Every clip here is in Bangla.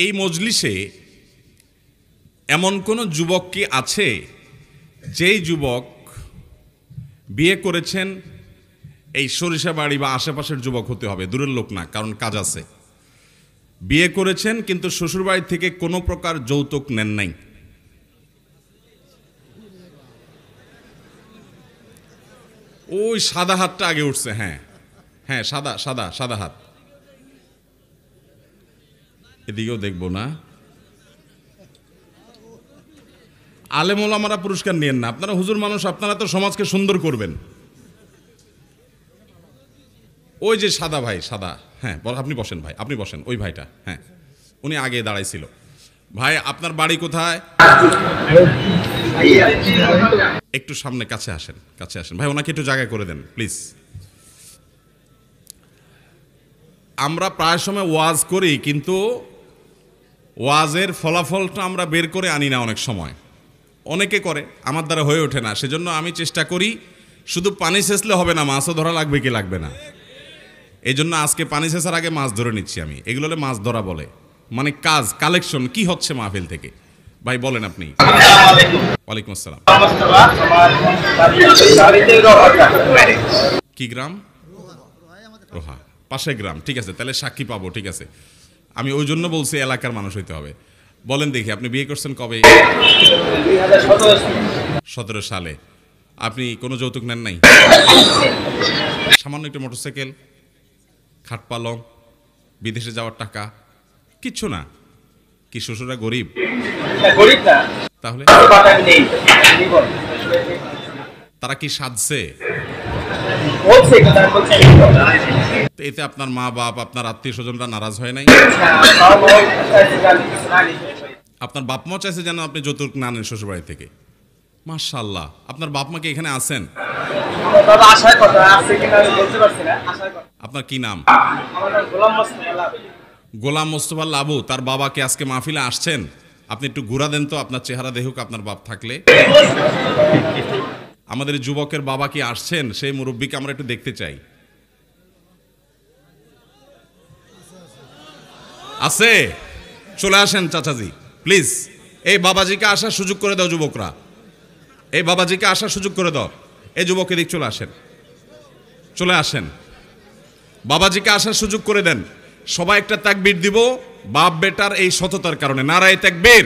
এই মজলিসে এমন কোন যুবক কি আছে যেই যুবক বিয়ে করেছেন? এই সরিষাবাড়ি বা আশেপাশের যুবক হতে হবে, দূরের লোক না, কারণ কাজ আছে। বিয়ে করেছেন কিন্তু শ্বশুরবাড়ি থেকে কোনো প্রকার যৌতুক নেন নাই। ওই সাদা হাতটা আগে উঠছে। হ্যাঁ হ্যাঁ, সাদা সাদা সাদা হাত। এদিকেও দেখবো না। আলেম ওলামারা পুরস্কার নিয়েন না, আপনারা হুজুর মানুষ, আপনারা তো সমাজকে সুন্দর করবেন। ওই যে সাদা ভাই, সাদা, হ্যাঁ আপনি বসেন ভাই, আপনি বসেন। ওই ভাইটা, হ্যাঁ উনি আগে দাঁড়াইছিল। ভাই আপনার বাড়ি কোথায়? একটু সামনে, কাছে আসেন, কাছে আসেন ভাই, ওনাকে একটু জায়গা করে দেন প্লিজ। আমরা প্রায় সময় ওয়াজ করি কিন্তু ওয়াজের ফলাফলটা আমরা বের করে আনি না। অনেক সময় অনেকে করে, আমার দ্বারা হয়ে ওঠে না। সেজন্য আমি চেষ্টা করি, শুধু পানি সেচলে হবে না, মাছও ধরা লাগবে কি লাগবে না। এই জন্য আজকে পানি সেচার আগে মাছ ধরে নিচ্ছি আমি। এগুলো মাছ ধরা বলে, মানে কাজ কালেকশন কি হচ্ছে মাহফিল থেকে। ভাই বলেন আপনি। ওয়ালাইকুম আসসালাম। কি গ্রাম? রোহা, পাশে গ্রাম। ঠিক আছে, তাহলে সাক্ষী পাবো। ঠিক আছে, আমি ওই জন্য বলছি এলাকার মানুষ হইতে হবে। বলেন দেখি, আপনি বিয়ে করছেন কবে? 2017 সালে। আপনি কোনো যৌতুক নেন নাই? সামান্য একটু মোটরসাইকেল, খাট পালং, বিদেশে যাওয়ার টাকা, কিচ্ছু না? কি শ্বশুরা গরিব? তাহলে তারা কি সাজছে? এতে আপনার মা বাপ, আপনার আত্মীয় স্বজনরা নারাজ হয় নাই? আপনার বাপ মা চাইছে যেন আপনি যৌতুক না নেন শ্বশুরবাড়ি থেকে। মাশাআল্লাহ, আপনার বাপ মা কি এখানে আছেন? আপনার কি নাম? গোলাম মোস্তফা লাবু। তার বাবা কি আজকে মাহফিলে আসছেন? আপনি একটু ঘুরা দেন তো, আপনার চেহারা দেখুক আপনার বাপ থাকলে। আমাদের যুবকের বাবা কি আসছেন? সেই মুরব্বীকে আমরা একটু দেখতে চাই। আছে? চলে আসেন চাচাজি প্লিজ। এই বাবাজিকে আসার সুযোগ করে দাও যুবকরা, এই বাবাজিকে আসার সুযোগ করে দাও। এই যুবক এদিক চলে আসেন, চলে আসেন, বাবাজিকে আসার সুযোগ করে দেন। সবাই একটা তাকবীর দিব বাপ বেটার এই সততার কারণে। নারায়ে তাকবীর।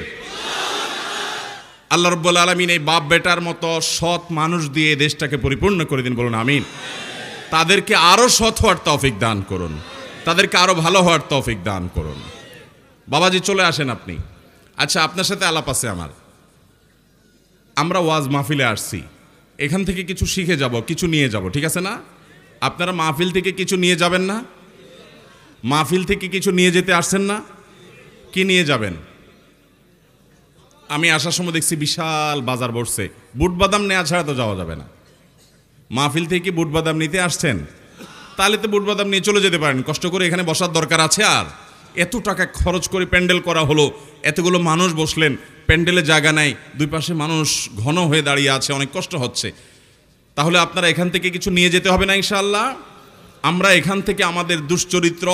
আল্লাহ রাব্বুল আলামিন এই বাপ বেটার মতো সৎ মানুষ দিয়ে দেশটাকে পরিপূর্ণ করে দিন, বলুন আমিন। তাদেরকে আরো সৎ হওয়ার তৌফিক দান করুন, তাদেরকে আরো ভালো হওয়ার তৌফিক দান করুন। বাবাজি চলে আসেন আপনি। আচ্ছা, আপনার সাথে আলাপ আছে আমার। আমরা ওয়াজ মাহফিলে আসছি, এখান থেকে কিছু শিখে যাব, কিছু নিয়ে যাব, ঠিক আছে না? আপনারা মাহফিল থেকে কিছু নিয়ে যাবেন না? মাহফিল থেকে কিছু নিয়ে যেতে আসছেন না? কি নিয়ে যাবেন? আমি আসার সময় দেখছি বিশাল বাজার বসছে। বুট বাদাম নেওয়া ছাড়া তো যাওয়া যাবে না। মাহফিল থেকে বুট বাদাম নিতে আসছেন, তাহলে তো বুট বাদাম নিয়ে চলে যেতে পারেন। কষ্ট করে এখানে বসার দরকার আছে? আর এত টাকা খরচ করে প্যান্ডেল করা হলো, এতগুলো মানুষ বসলেন, প্যান্ডেলে জায়গা নাই, দুই পাশে মানুষ ঘন হয়ে দাঁড়িয়ে আছে, অনেক কষ্ট হচ্ছে। তাহলে আপনারা এখান থেকে কিছু নিয়ে যেতে হবে না ইনশাআল্লাহ? আমরা এখান থেকে আমাদের দুশ্চরিত্র,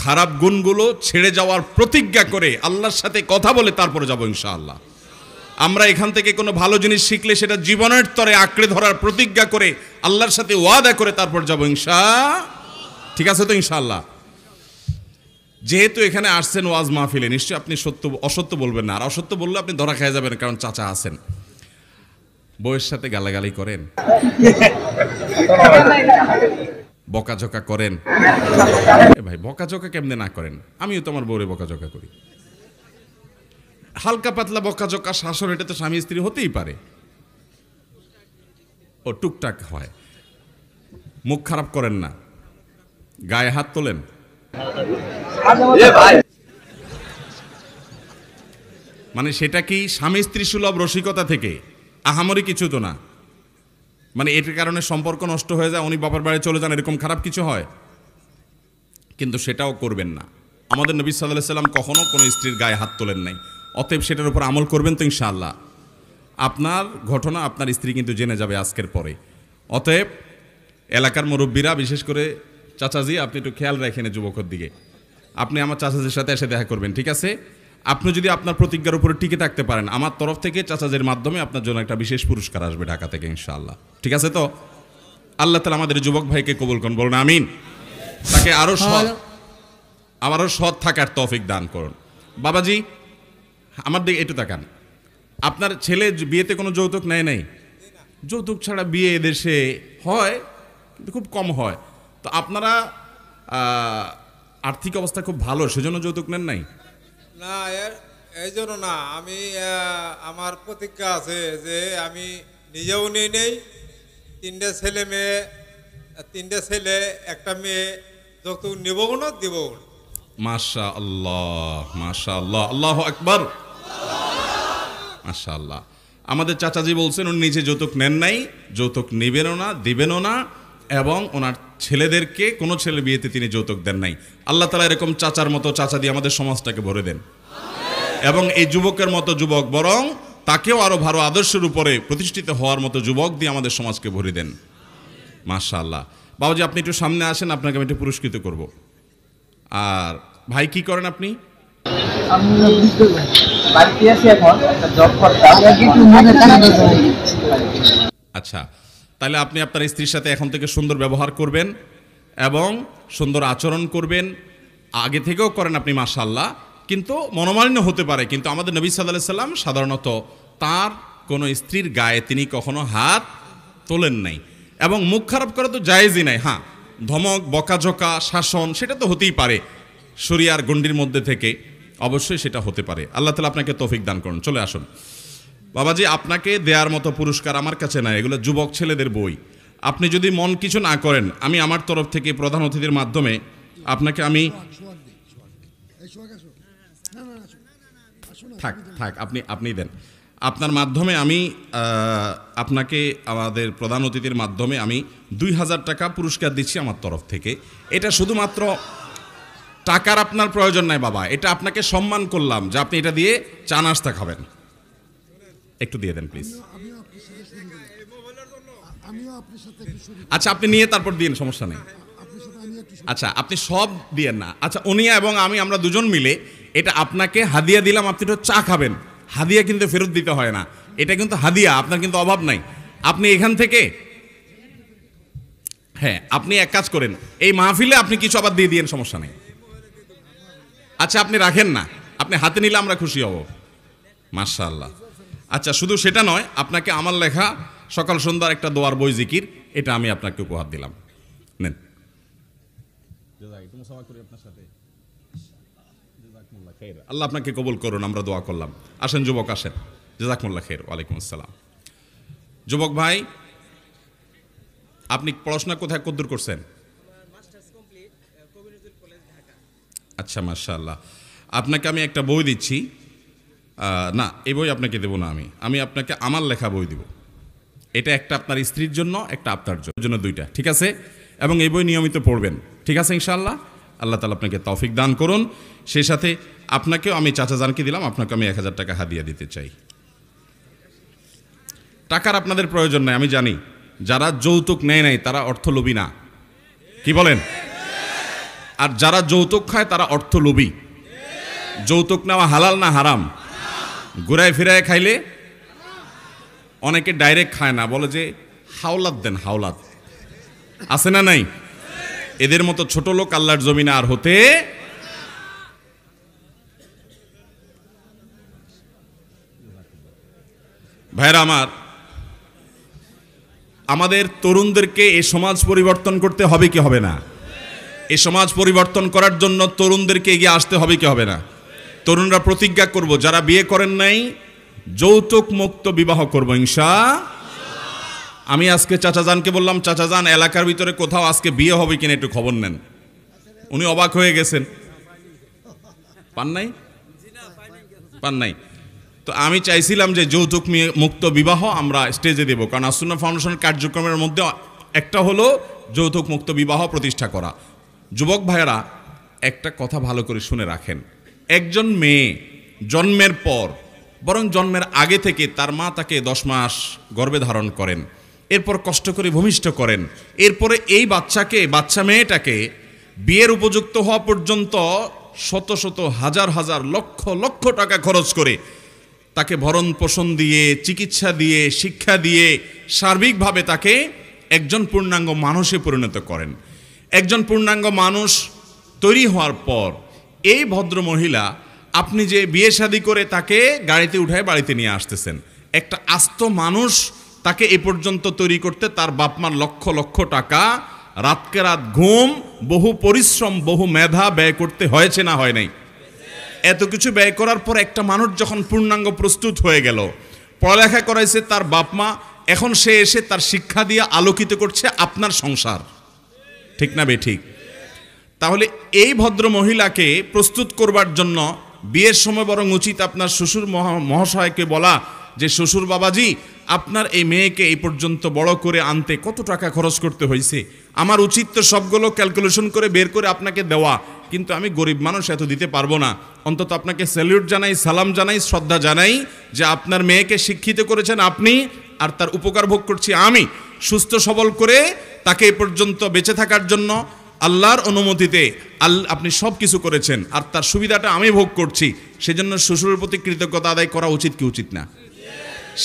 খারাপ গুণগুলো ছেড়ে যাওয়ার প্রতিজ্ঞা করে আল্লাহর সাথে কথা বলে তারপরে যাব ইনশাআল্লাহ। আমরা এখান থেকে কোনো ভালো জিনিস শিখলে সেটা জীবনের তরে আঁকড়ে ধরার প্রতিজ্ঞা করে আল্লাহর সাথে ওয়াদা করে তারপর যাব ঠিক আছে তো ইনশাআল্লাহ? যেহেতু এখানে আসছেন ওয়াজ মাহফিলে, নিশ্চয়ই আপনি সত্য অসত্য বলবেন না। আর অসত্য বললে আপনি ধরা খেয়ে যাবেন, কারণ চাচা আছেন। বউয়ের সাথে গালাগালি করেন, বকাঝকা করেন। ভাই বকাঝকা কেমনে না করেন? আমিও তো আমার বউরে বকাঝকা করি। হালকা পাতলা বকাঝকা, শাসন, এটা তো স্বামী স্ত্রী হতেই পারে। ও টুকটাক হয়। মুখ খারাপ করেন না, গায়ে হাত তোলেন। মানে সেটা কি স্বামী স্ত্রী সুলভ রসিকতা থেকে? আহামরি কিছু তো না। মানে এটার কারণে সম্পর্ক নষ্ট হয়ে যায়, উনি বাবার বাড়ি চলে যান, এরকম খারাপ কিছু হয়? কিন্তু সেটাও করবেন না। আমাদের নবী সাল্লাল্লাহু আলাইহি সাল্লাম কখনো কোনো স্ত্রীর গায়ে হাত তোলেন নাই। অতএব সেটার উপর আমল করবেন তো ইনশাআল্লাহ? আপনার ঘটনা আপনার স্ত্রী কিন্তু জেনে যাবে আজকের পরে। অতএব এলাকার মুরব্বীরা, বিশেষ করে চাচাজি, আপনি একটু খেয়াল রাখেন যুবকের দিকে। আপনি আমার চাচাদের সাথে এসে দেখা করবেন, ঠিক আছে? আপনি যদি আপনার প্রতিজ্ঞার উপরে টিকে থাকতে পারেন, আমার তরফ থেকে চাচাদের মাধ্যমে আপনার জন্য একটা বিশেষ পুরস্কার আসবে ঢাকা থেকে ইনশাআল্লাহ, ঠিক আছে? তো আল্লাহ তাআলা আমাদের যুবক ভাইকে কবুল করুন, বলুন আমিন। তাকে আরও সৎ থাকার তৌফিক দান করুন। বাবাজি আমার দিকে একটু তাকান। আপনার ছেলে বিয়েতে কোনো যৌতুক নেয় নাই? যৌতুক ছাড়া বিয়ে এদেশে হয় কিন্তু খুব কম হয়। তো আপনারা আর্থিক অবস্থা খুব ভালো, সেজন্য যৌতুক নেন নাই? না, এই জন্য না। আমি আমার প্রতিজ্ঞা আছে যে আমি নিজেও নেই, তিনটে ছেলে একটা মেয়ে, যৌতুক নেবও না, দেবও না। মাশাআল্লাহ, মাশাআল্লাহ, আল্লাহু আকবার, মাশাআল্লাহ। আমাদের চাচাজি বলছেন উনি নিজে যৌতুক নেন নাই, যৌতুক নেবেনও না, দিবেনও না, এবং ওনার ছেলেদেরকে কোনো ছেলে বিয়েতে তিনি যৌতুক দেন নাই। আল্লাহ তাআলা এরকম চাচার মতো চাচা দিয়ে আমাদের সমাজটাকে ভরে দেন, এবং এই যুবকের মতো যুবক, বরং তাকেও আরো ভালো আদর্শের উপরে প্রতিষ্ঠিত হওয়ার মতো যুবক দিয়ে আমাদের সমাজকে ভরে দেন। মাশাআল্লাহ। বাবাজি আপনি একটু সামনে আসেন, আপনাকে আমি একটু পুরস্কৃত করব। আর ভাই কি করেন আপনি? আচ্ছা, তাহলে আপনি আপনার স্ত্রীর সাথে এখন থেকে সুন্দর ব্যবহার করবেন এবং সুন্দর আচরণ করবেন। আগে থেকেও করেন আপনি মাশাআল্লাহ, কিন্তু মনোমালিন্য হতে পারে। কিন্তু আমাদের নবী সাল্লাল্লাহু আলাইহি সাল্লাম সাধারণত তার কোনো স্ত্রীর গায়ে তিনি কখনো হাত তোলেন নাই, এবং মুখ খারাপ করা তো জায়েজই নাই। হ্যাঁ, ধমক, বকাঝকা, শাসন সেটা তো হতেই পারে, শরিয়ার গণ্ডির মধ্যে থেকে অবশ্যই সেটা হতে পারে। আল্লাহ তাআলা আপনাকে তৌফিক দান করুন। চলে আসুন বাবাজি, আপনাকে দেওয়ার মতো পুরস্কার আমার কাছে নাই, এগুলো যুবক ছেলেদের বই। আপনি যদি মন কিছু না করেন, আমি আমার তরফ থেকে প্রধান অতিথির মাধ্যমে আপনাকে আমি থাক আপনি দেন, আপনার মাধ্যমে আমি আপনাকে আমাদের প্রধান অতিথির মাধ্যমে আমি 2000 টাকা পুরস্কার দিচ্ছি আমার তরফ থেকে। এটা শুধুমাত্র টাকার আপনার প্রয়োজন নাই বাবা, এটা আপনাকে সম্মান করলাম যে আপনি এটা দিয়ে চা নাস্তা খাবেন। একটু দিয়ে দেন প্লিজ। আচ্ছা আপনি নিয়ে তারপর দিন, সমস্যা নেই। আচ্ছা আপনি সব দিয়েন না। আচ্ছা উনিয়া এবং আমরা দুজন মিলে এটা আপনাকে হাদিয়া দিলাম, আপনি একটু চা খাবেন। হাদিয়া কিন্তু ফেরত দিতে হয় না, এটা কিন্তু হাদিয়া, আপনার কিন্তু অভাব নাই। আপনি এখান থেকে, হ্যাঁ আপনি এক কাজ করেন, এই মাহফিলে আপনি কিছু আবার দিয়ে দিয়েন, সমস্যা নেই। আচ্ছা আপনি রাখেন না, আপনি হাতে নিলে আমরা খুশি হব। মাশাআল্লাহ। আচ্ছা শুধু সেটা নয়, আপনাকে আমার লেখা সকাল সন্ধ্যার একটা দোয়ার বই জিকির, এটা আমি আপনাকে উপহার দিলাম, নেন। আল্লাহ আপনাকে কবুল করুন, আমরা দোয়া করলাম। আসেন যুবক আসেন। জাযাকুমুল্লাহ খাইর। ওয়ালাইকুম আসসালাম। যুবক ভাই আপনি পড়াশোনা কোথায় কদ্দূর করছেন? আচ্ছা মাশাআল্লাহ। আপনাকে আমি একটা বই দিচ্ছি। না এই বই আপনাকে দেবো না, আমি আপনাকে আমার লেখা বই দিব। এটা একটা আপনার স্ত্রীর জন্য, একটা আপনার জন্য, দুইটা, ঠিক আছে? এবং এই বই নিয়মিত পড়বেন, ঠিক আছে ইনশাআল্লাহ। আল্লাহ তাআলা আপনাকে তৌফিক দান করুন। সেই সাথে আপনাকেও আমি চাচা জানকে দিলাম, আপনাকে আমি 1000 টাকা হাদিয়া দিতে চাই। টাকার আপনাদের প্রয়োজন নাই, আমি জানি। যারা যৌতুক নেয় নাই তারা অর্থলোভী না, কি বলেন? আর যারা যৌতুক খায় তারা অর্থলোভী। যৌতুক নেওয়া হালাল না হারাম? ঘুরায় ফিরায় খাইলে অনেকে ডাইরেক্ট খায় না, বলে যে হাওলাত দেন, হাওলাত আছে না নাই? এদের মতো ছোট লোক আল্লাহর জমিনে আর হতে। ভাইরা আমার, আমাদের তরুণদেরকে এই সমাজ পরিবর্তন করতে হবে কি হবে না? এই সমাজ পরিবর্তন করার জন্য তরুণদেরকে এগিয়ে আসতে হবে কি হবে না? তরুণরা প্রতিজ্ঞা করব, যারা বিয়ে করেন নাই যৌতুক মুক্ত বিবাহ করব ইনশাআল্লাহ। আমি আজকে চাচা জানকে বললাম, চাচা জান এলাকার ভিতরে কোথাও আজকে বিয়ে হবে কিনা একটু খবর নেন। উনি অবাক হয়ে গেছেন, পান নাই। তো আমি চাইছিলাম যে যৌতুক মুক্ত বিবাহ আমরা স্টেজে দেব, কারণ আসুন্নাহ ফাউন্ডেশনের কার্যক্রমের মধ্যে একটা হলো যৌতুক মুক্ত বিবাহ প্রতিষ্ঠা করা। যুবক ভাইয়েরা একটা কথা ভালো করে শুনে রাখেন, একজন মেয়ে জন্মের পর, বরং জন্মের আগে থেকে তার মা তাকে 10 মাস গর্ভে ধারণ করেন, এরপর কষ্ট করে ভূমিষ্ঠ করেন, এরপরে এই বাচ্চা মেয়েটাকে বিয়ের উপযুক্ত হওয়া পর্যন্ত শত শত হাজার হাজার লক্ষ লক্ষ টাকা খরচ করে তাকে ভরণ পোষণ দিয়ে, চিকিৎসা দিয়ে, শিক্ষা দিয়ে সার্বিকভাবে তাকে একজন পূর্ণাঙ্গ মানুষে পরিণত করেন। একজন পূর্ণাঙ্গ মানুষ তৈরি হওয়ার পর এই ভদ্র মহিলা, আপনি যে বিয়ে শাদী করে তাকে গাড়িতে উঠায় বাড়িতে নিয়ে আসতেছেন, একটা আস্ত মানুষ তাকে এ পর্যন্ত তৈরি করতে তার বাপমার লক্ষ লক্ষ টাকা, রাতকে রাত ঘুম, বহু পরিশ্রম, বহু মেধা ব্যয় করতে হয়েছে না হয় নাই? এত কিছু ব্যয় করার পর একটা মানুষ যখন পূর্ণাঙ্গ প্রস্তুত হয়ে গেল, পড়ালেখা করাইছে তার বাপমা, এখন সে এসে তার শিক্ষা দিয়ে আলোকিত করছে আপনার সংসার, ঠিক না বেঠিক? তাহলে এই ভদ্র মহিলাকে প্রস্তুত করবার জন্য বিয়ের সময় বরং উচিত আপনার শ্বশুর মহাশয়কে বলা যে, শ্বশুর বাবাজি, আপনার এই মেয়েকে এই পর্যন্ত বড় করে আনতে কত টাকা খরচ করতে হয়েছে, আমার উচিত তো সবগুলো ক্যালকুলেশন করে বের করে আপনাকে দেওয়া, কিন্তু আমি গরিব মানুষ, এত দিতে পারবো না। অন্তত আপনাকে স্যালিউট জানাই, সালাম জানাই, শ্রদ্ধা জানাই যে আপনার মেয়েকে শিক্ষিত করেছেন আপনি, আর তার উপকার ভোগ করছি আমি। সুস্থ সবল করে তাকে এই পর্যন্ত বেঁচে থাকার জন্য আল্লাহর অনুমতিতে আপনি সব কিছু করেছেন, আর তার সুবিধাটা আমি ভোগ করছি। সেজন্য শ্বশুরের প্রতি কৃতজ্ঞতা আদায় করা উচিত কি উচিত না?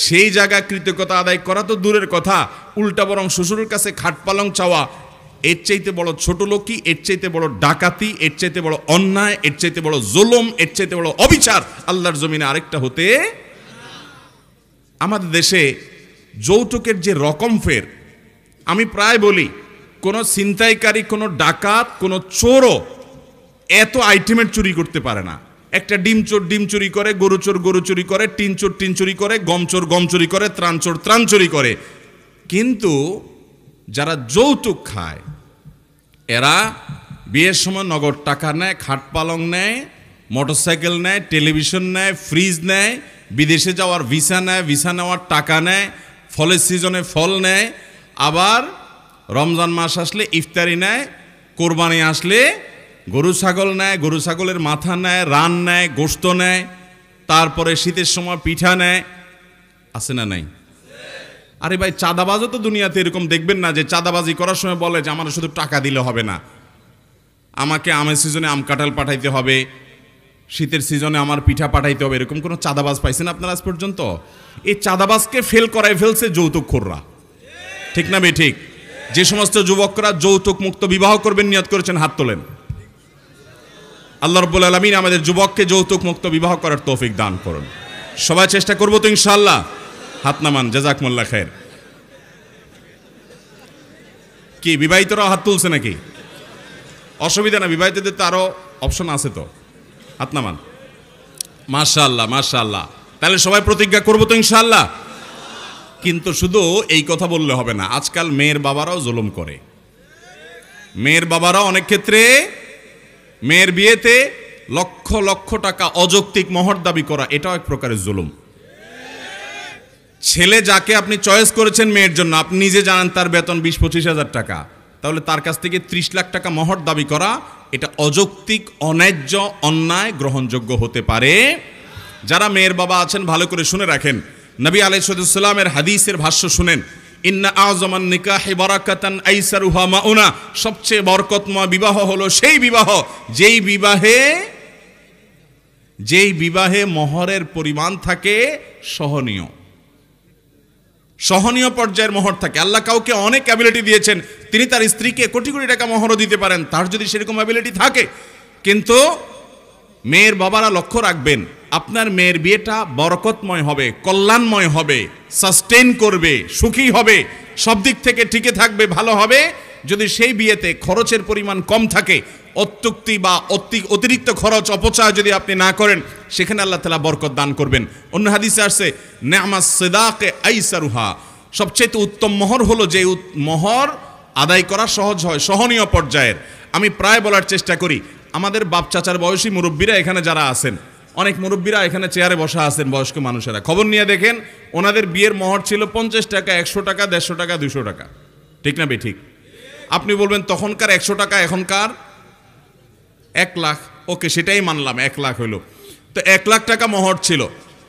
সেই জায়গা কৃতজ্ঞতা আদায় করা তো দূরের কথা, উল্টা বরং শ্বশুরের কাছে খাট পালং চাওয়া, এর চাইতে বড় ছোট লোকই, এর চাইতে বড় ডাকাতি, এর চাইতে বড় অন্যায়, এর চাইতে বড় জুলুম, এর চাইতে বড় অবিচার আল্লাহর জমিনে আরেকটা হতে। আমাদের দেশে যৌতুকের যে রকম ফের, আমি প্রায় বলি, কোনো ছিনতাইকারী, কোনো ডাকাত, কোনো চোরও এত আইটেমের চুরি করতে পারে না। একটা ডিম চোর ডিম চুরি করে, গরু চোর গরু চুরি করে, টিন চোর টিন চুরি করে, গম চোর গম চুরি করে, ত্রাণ চোর ত্রাণ চুরি করে। কিন্তু যারা যৌতুক খায় এরা বিয়ের সময় নগদ টাকা নেয়, খাট পালং নেয়, মোটরসাইকেল নেয়, টেলিভিশন নেয়, ফ্রিজ নেয়, বিদেশে যাওয়ার ভিসা নেয়, ভিসা নেওয়ার টাকা নেয়, ফলের সিজনে ফল নেয়, আবার রমজান মাস আসলে ইফতারি নেয়, কোরবানি আসলে গরু ছাগল নেয়, গরু ছাগলের মাথা নেয়, রান নেয়, গোশত নেয়, তারপরে শীতের সময় পিঠা নেয়। আছে না নাই? আরে ভাই, চাঁদাবাজও তো দুনিয়াতে এরকম দেখবেন না যে চাঁদাবাজি করার সময় বলে যে আমার শুধু টাকা দিলে হবে না, আমাকে আমের সিজনে আম কাঁঠাল পাঠাইতে হবে, শীতের সিজনে আমার পিঠা পাঠাইতে হবে। এরকম কোনো চাঁদাবাজ পাইছেন আপনারা আজ পর্যন্ত? এই চাঁদাবাজকে ফেল করাই ফেলছে যৌতুকখোররা, ঠিক না বে ঠিক? যে সমস্ত যুবকরা যৌতুক মুক্ত বিবাহ করবেন নিয়ত করেছেন, হাত তোলেন। আল্লাহ রাব্বুল আলামিন আমাদের যুবককে যৌতুক মুক্ত বিবাহ করার তৌফিক দান করুন। সবাই চেষ্টা করবো তো ইনশাআল্লাহ? হাত নামান, জাযাকুমুল্লাহ খায়ের। কি বিবাহিতরাও হাত তুলছে নাকি? অসুবিধা না, বিবাহিতদের তো আরো অপশন আছে তো। হাত নামান। মাশাআল্লাহ মাশাআল্লাহ। তাহলে সবাই প্রতিজ্ঞা করবো তো ইনশাআল্লাহ? কিন্তু শুধু এই কথা বললে হবে না, আজকাল মেয়ের বাবারাও জুলুম করে। মেয়ের বাবারাও অনেক ক্ষেত্রে মেয়ের বিয়েতে লক্ষ লক্ষ টাকা অযৌক্তিক মোহর দাবি করা, এটাও এক প্রকারের জুলুম। ছেলে যাকে আপনি চয়েস করেছেন মেয়ের জন্য, আপনি নিজে জানেন তার বেতন 20-25 হাজার টাকা, তাহলে তার কাছ থেকে 30 লাখ টাকা মোহর দাবি করা, এটা অযৌক্তিক, অন্যায্য, অন্যায়, গ্রহণযোগ্য হতে পারে। যারা মেয়ের বাবা আছেন ভালো করে শুনে রাখেন, নবী আলাইহিস সালামের হাদিসের ভাষ্য শুনেন, ইন্না আযমান নিকাহি বারাকাতান আইসারুহা মাউনা, সবচেয়ে বরকতময় বিবাহ হলো সেই বিবাহ যেই বিবাহে মোহরের পরিমাণ থাকে সহনীয় পর্যায়ের মোহর থাকে। আল্লাহ কাউকে অনেক অ্যাবিলিটি দিয়েছেন, তিনি তার স্ত্রীকে কোটি কোটি টাকা মোহরও দিতে পারেন, তার যদি সেরকম অ্যাবিলিটি থাকে। কিন্তু মেয়ের বাবারা লক্ষ্য রাখবেন, আপনার মেয়ের বিয়েটা বরকতময় হবে, কল্যাণময় হবে, সাস্টেইন করবে, সুখী হবে, সব দিক থেকে টিকে থাকবে, ভালো হবে। যদি সেই বিয়েতে খরচের পরিমাণ কম থাকে, অত্যুক্তি বা অতিরিক্ত খরচ অপচয় যদি আপনি না করেন, সেখানে আল্লাহ তাআলা বরকত দান করবেন। অন্য হাদিসে আসছে, নি'মাস সিদাকে আইসারুহা, সবচেয়ে উত্তম মোহর হলো যে মোহর আদায় করা সহজ হয়, সহনীয় পর্যায়ের। আমি প্রায় বলার চেষ্টা করি, আমাদের বাপ চাচার বয়সী মুরব্বীরা এখানে যারা আছেন, অনেক মুরব্বীরা এখানে চেয়ারে বসা আছেন, বয়স্ক মানুষেরা, খবর নিয়ে দেখেন ওনাদের বিয়ের মোহর ছিল 50 টাকা, 100 টাকা, 150 টাকা, 200 টাকা, ঠিক না বে ঠিক? আপনি বলবেন তখনকার 100 টাকা, এখনকার 1 লাখ। ওকে, সেটাই মানলাম, 1 লাখ হইল। তো 1 লাখ টাকা মোহর ছিল,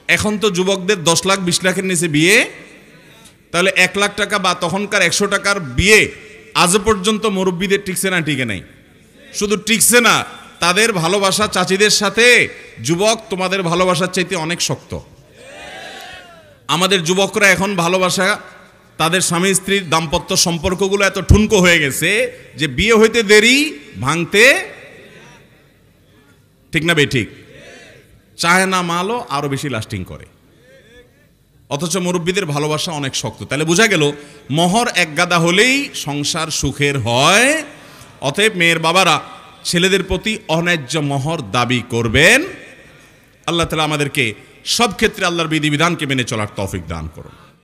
এখন তো যুবকদের 10 লাখ 20 লাখের নিচে বিয়ে। তাহলে 1 লাখ টাকা বা তখনকার 100 টাকার বিয়ে আজ পর্যন্ত মুরব্বীদের টিকছে না? টিকে নাই। শুধু টিকছে না, তাদের ভালোবাসা চাচিদের সাথে যুবক তোমাদের ভালোবাসার চাইতে অনেক শক্ত। আমাদের যুবকরা এখন ভালোবাসা, তাদের স্বামী স্ত্রীর দাম্পত্য সম্পর্কগুলো এত ঠুনকো হয়ে গেছে যে বিয়ে হইতে দেরি, ভাঙতে ঠিক না বেঠিক, চায় না মালও আরো বেশি লাস্টিং করে। অথচ মুরব্বীদের ভালোবাসা অনেক শক্ত। তাহলে বোঝা গেল মোহর এক গাদা হলেই সংসার সুখের হয়। অতএব মেয়ের বাবারা ছেলেদের প্রতি অন্যায্য মোহর দাবি করবেন। আল্লাহ তাআলা আমাদেরকে সব ক্ষেত্রে আল্লাহর বিধিবিধানকে মেনে চলার তৌফিক দান করুন।